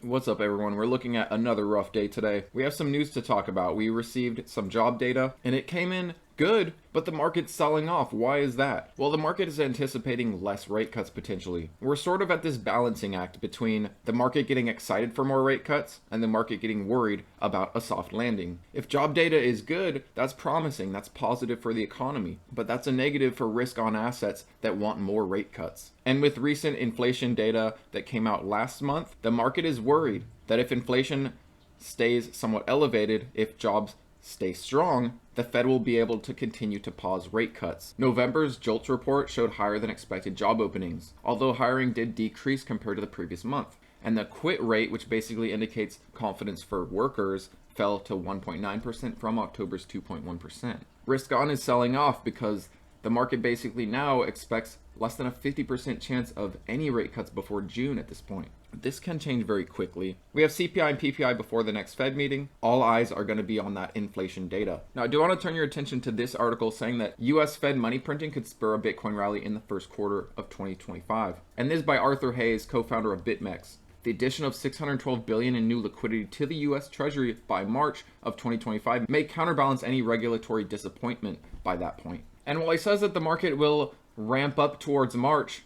What's up, everyone? We're looking at another rough day today. We have some news to talk about. We received some job data and it came in good, but the market's selling off. Why is that? Well, the market is anticipating less rate cuts potentially. We're sort of at this balancing act between the market getting excited for more rate cuts and the market getting worried about a soft landing. If job data is good, that's promising. That's positive for the economy, but that's a negative for risk on assets that want more rate cuts. And with recent inflation data that came out last month, the market is worried that if inflation stays somewhat elevated, if jobs stay strong, the Fed will be able to continue to pause rate cuts. November's JOLTS report showed higher than expected job openings, although hiring did decrease compared to the previous month. And the quit rate, which basically indicates confidence for workers, fell to 1.9% from October's 2.1%. Risk on is selling off because the market basically now expects less than a 50% chance of any rate cuts before June at this point. This can change very quickly. We have CPI and PPI before the next Fed meeting. All eyes are going to be on that inflation data. Now, I do want to turn your attention to this article saying that US Fed money printing could spur a Bitcoin rally in the first quarter of 2025. And this is by Arthur Hayes, co-founder of BitMEX. The addition of $612 billion in new liquidity to the US Treasury by March of 2025 may counterbalance any regulatory disappointment by that point. And while he says that the market will ramp up towards March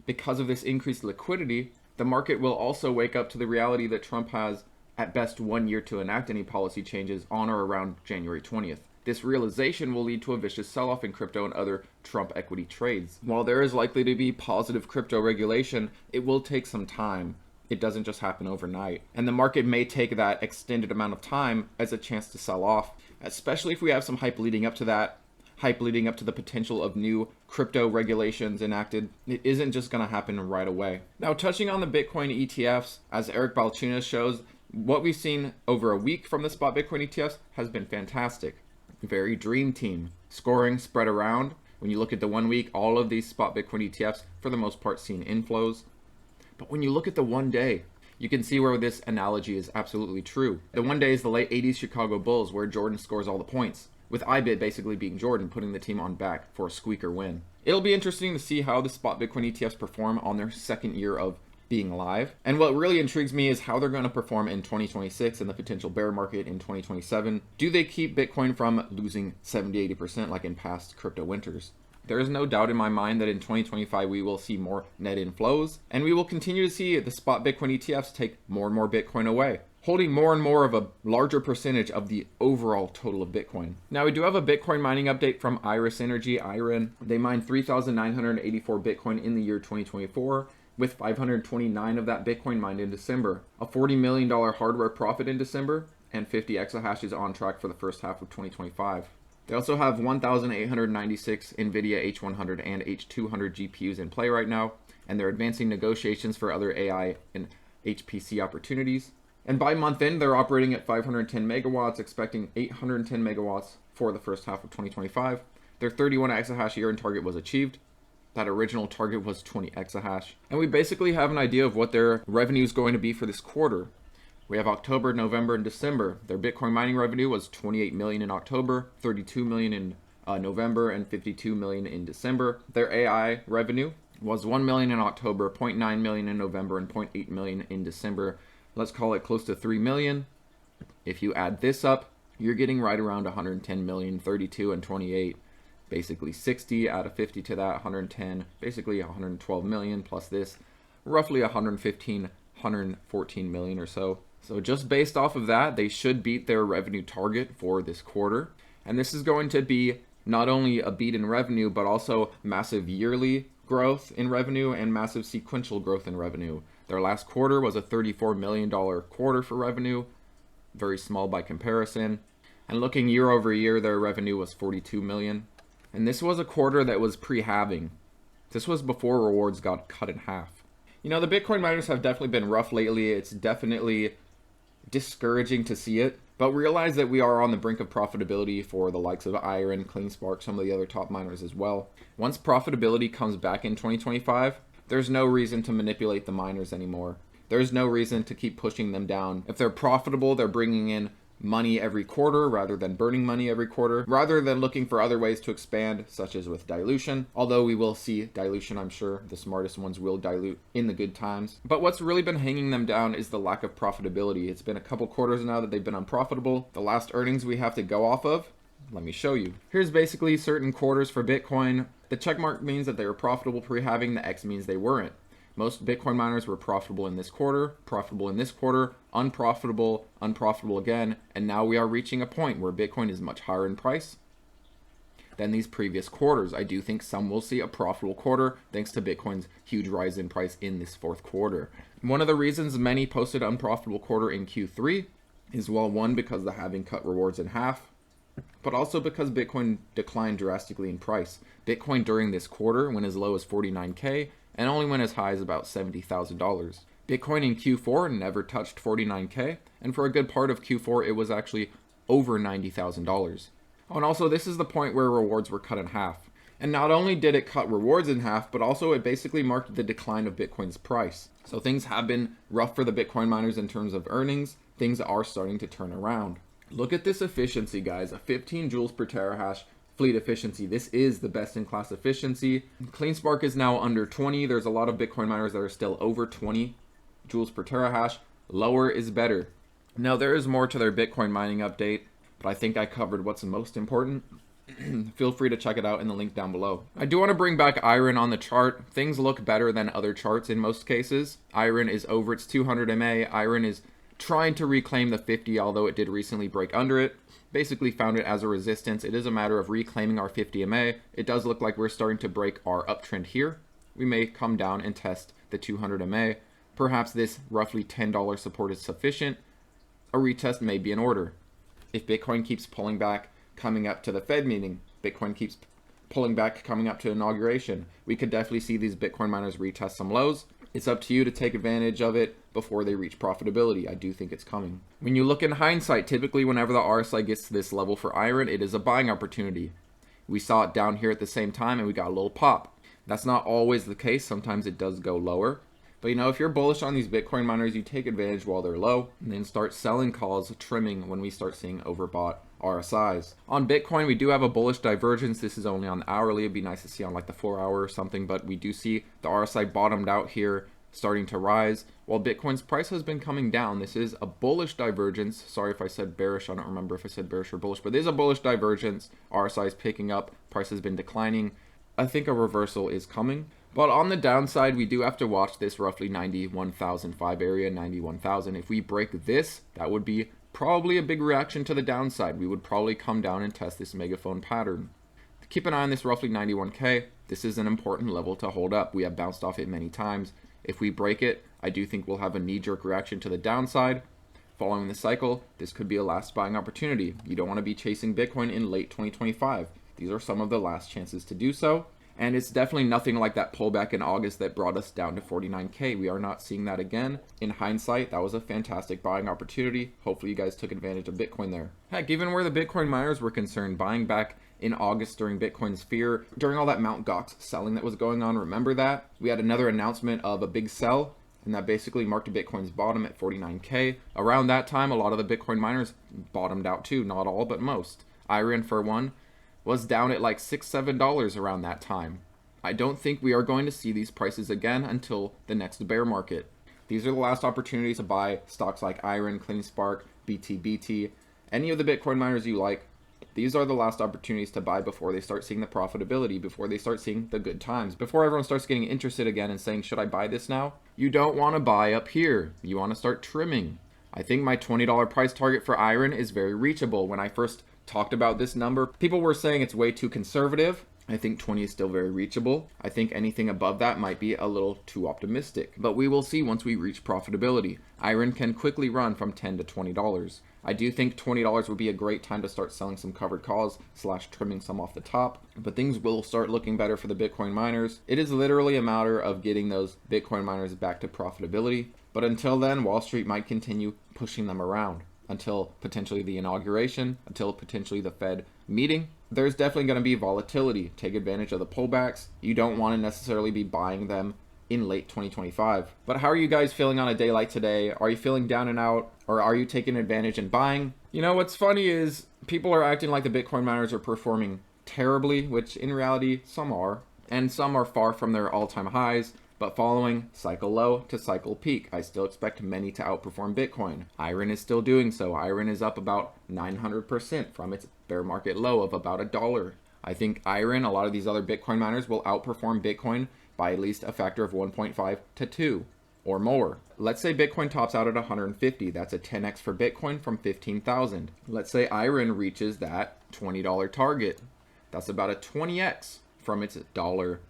because of this increased liquidity, the market will also wake up to the reality that Trump has at best 1 year to enact any policy changes on or around January 20th. This realization will lead to a vicious sell-off in crypto and other Trump equity trades. While there is likely to be positive crypto regulation, it will take some time. It doesn't just happen overnight. And the market may take that extended amount of time as a chance to sell off, especially if we have some hype leading up to that. Hype leading up to the potential of new crypto regulations enacted. It isn't just going to happen right away. Now, touching on the Bitcoin ETFs, as Eric Balchunas shows, what we've seen over a week from the spot Bitcoin ETFs has been fantastic. Very dream team. Scoring spread around. When you look at the 1 week, all of these spot Bitcoin ETFs, for the most part, seen inflows. But when you look at the 1 day, you can see where this analogy is absolutely true. The 1 day is the late 80s Chicago Bulls, where Jordan scores all the points, with IBIT basically being Jordan, putting the team on back for a squeaker win. It'll be interesting to see how the spot Bitcoin ETFs perform on their second year of being live. And what really intrigues me is how they're going to perform in 2026 and the potential bear market in 2027. Do they keep Bitcoin from losing 70-80% like in past crypto winters? There is no doubt in my mind that in 2025 we will see more net inflows, and we will continue to see the spot Bitcoin ETFs take more and more Bitcoin away, holding more and more of a larger percentage of the overall total of Bitcoin. Now, we do have a Bitcoin mining update from Iren. They mined 3,984 Bitcoin in the year 2024, with 529 of that Bitcoin mined in December. A $40 million hardware profit in December, and 50 exahashes on track for the first half of 2025. They also have 1,896 NVIDIA H100 and H200 GPUs in play right now, and they're advancing negotiations for other AI and HPC opportunities. And by month end, they're operating at 510 megawatts, expecting 810 megawatts for the first half of 2025. Their 31 exahash year-end target was achieved. That original target was 20 exahash. And we basically have an idea of what their revenue is going to be for this quarter. We have October, November, and December. Their Bitcoin mining revenue was 28 million in October, 32 million in November, and 52 million in December. Their AI revenue was 1 million in October, 0.9 million in November, and 0.8 million in December. Let's call it close to 3 million. If you add this up, you're getting right around 110 million, 32 and 28, basically 60 out of 50 to that, 110, basically 112 million plus this, roughly 115, 114 million or so. So just based off of that, they should beat their revenue target for this quarter. And this is going to be not only a beat in revenue, but also massive yearly growth in revenue and massive sequential growth in revenue. Their last quarter was a $34 million quarter for revenue, very small by comparison. And looking year over year, their revenue was 42 million. And this was a quarter that was pre-halving. This was before rewards got cut in half. You know, the Bitcoin miners have definitely been rough lately. It's definitely discouraging to see it, but realize that we are on the brink of profitability for the likes of Iren, CleanSpark, some of the other top miners as well. Once profitability comes back in 2025, there's no reason to manipulate the miners anymore. There's no reason to keep pushing them down. If they're profitable, they're bringing in money every quarter rather than burning money every quarter, rather than looking for other ways to expand, such as with dilution. Although we will see dilution, I'm sure the smartest ones will dilute in the good times. But what's really been hanging them down is the lack of profitability. It's been a couple quarters now that they've been unprofitable. The last earnings we have to go off of, let me show you. Here's basically certain quarters for Bitcoin. The check mark means that they were profitable pre-halving, the X means they weren't. Most Bitcoin miners were profitable in this quarter, unprofitable, unprofitable again, and now we are reaching a point where Bitcoin is much higher in price than these previous quarters. I do think some will see a profitable quarter thanks to Bitcoin's huge rise in price in this fourth quarter. One of the reasons many posted unprofitable quarter in Q3 is, well, one, because the halving cut rewards in half, but also because Bitcoin declined drastically in price. Bitcoin during this quarter went as low as 49K and only went as high as about $70,000. Bitcoin in Q4 never touched 49K, and for a good part of Q4 it was actually over $90,000. Oh, and also this is the point where rewards were cut in half. And not only did it cut rewards in half, but also it basically marked the decline of Bitcoin's price. So things have been rough for the Bitcoin miners in terms of earnings. Things are starting to turn around. Look at this efficiency, guys. A 15 joules per terahash fleet efficiency. This is the best in class efficiency. CleanSpark is now under 20. There's a lot of Bitcoin miners that are still over 20 joules per terahash. Lower is better. Now there is more to their Bitcoin mining update, but I think I covered what's most important. Feel free to check it out in the link down below. I do want to bring back Iren on the chart. Things look better than other charts in most cases. Iren is over its 200 MA. Iren is trying to reclaim the 50, although it did recently break under it. Basically found it as a resistance. It is a matter of reclaiming our 50 MA. It does look like we're starting to break our uptrend here. We may come down and test the 200 MA. Perhaps this roughly $10 support is sufficient. A retest may be in order. If Bitcoin keeps pulling back, coming up to the Fed meeting, Bitcoin keeps pulling back, coming up to inauguration, we could definitely see these Bitcoin miners retest some lows. It's up to you to take advantage of it before they reach profitability. I do think it's coming. When you look in hindsight, typically whenever the RSI gets to this level for Iren, it is a buying opportunity. We saw it down here at the same time and we got a little pop. That's not always the case. Sometimes it does go lower. But you know, if you're bullish on these Bitcoin miners, you take advantage while they're low and then start selling calls, trimming when we start seeing overbought RSIs. On Bitcoin, we do have a bullish divergence. This is only on the hourly. It'd be nice to see on like the 4 hour or something, but we do see the RSI bottomed out here, starting to rise, while Bitcoin's price has been coming down. This is a bullish divergence. Sorry if I said bearish. I don't remember if I said bearish or bullish, but it is a bullish divergence. RSI is picking up. Price has been declining. I think a reversal is coming. But on the downside, we do have to watch this roughly 91,005 area, 91,000. If we break this, that would be probably a big reaction to the downside. We would probably come down and test this megaphone pattern. Keep an eye on this roughly 91K. This is an important level to hold up. We have bounced off it many times. If we break it, I do think we'll have a knee-jerk reaction to the downside. Following the cycle, this could be a last buying opportunity. You don't want to be chasing Bitcoin in late 2025. These are some of the last chances to do so. And it's definitely nothing like that pullback in August that brought us down to 49K. We are not seeing that again. In hindsight, that was a fantastic buying opportunity. Hopefully you guys took advantage of Bitcoin there. Heck, even where the Bitcoin miners were concerned, buying back in August during Bitcoin's fear, during all that Mt. Gox selling that was going on, remember that? We had another announcement of a big sell, and that basically marked Bitcoin's bottom at 49K. Around that time, a lot of the Bitcoin miners bottomed out too. Not all, but most. Iren, for one, was down at like $6, $7 around that time. I don't think we are going to see these prices again until the next bear market. These are the last opportunities to buy stocks like Iren, CleanSpark, BT, any of the Bitcoin miners you like. These are the last opportunities to buy before they start seeing the profitability, before they start seeing the good times, before everyone starts getting interested again and saying, should I buy this now? You don't want to buy up here. You want to start trimming. I think my $20 price target for Iren is very reachable. When I first talked about this number, people were saying it's way too conservative. I think 20 is still very reachable. I think anything above that might be a little too optimistic, but we will see once we reach profitability. Iren can quickly run from $10 to $20. I do think $20 would be a great time to start selling some covered calls / trimming some off the top, but things will start looking better for the Bitcoin miners. It is literally a matter of getting those Bitcoin miners back to profitability, but until then, Wall Street might continue pushing them around until potentially the inauguration, until potentially the Fed meeting. There's definitely going to be volatility. Take advantage of the pullbacks. You don't want to necessarily be buying them in late 2025. But how are you guys feeling on a day like today? Are you feeling down and out, or are you taking advantage and buying? You know, what's funny is people are acting like the Bitcoin miners are performing terribly, which in reality, some are, and some are far from their all-time highs, but following cycle low to cycle peak. I still expect many to outperform Bitcoin. Iren is still doing so. Iren is up about 900% from its bear market low of about $1. I think Iren, a lot of these other Bitcoin miners, will outperform Bitcoin by at least a factor of 1.5 to 2 or more. Let's say Bitcoin tops out at 150. That's a 10x for Bitcoin from 15,000. Let's say Iren reaches that $20 target. That's about a 20x from its dollar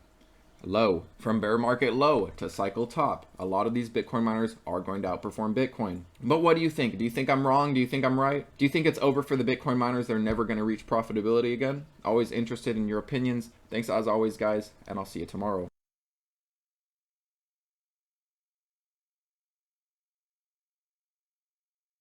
low. From bear market low to cycle top, a lot of these Bitcoin miners are going to outperform Bitcoin. But what do you think? Do you think I'm wrong? Do you think I'm right? Do you think it's over for the Bitcoin miners? They're never going to reach profitability again? Always interested in your opinions. Thanks as always, guys, and I'll see you tomorrow.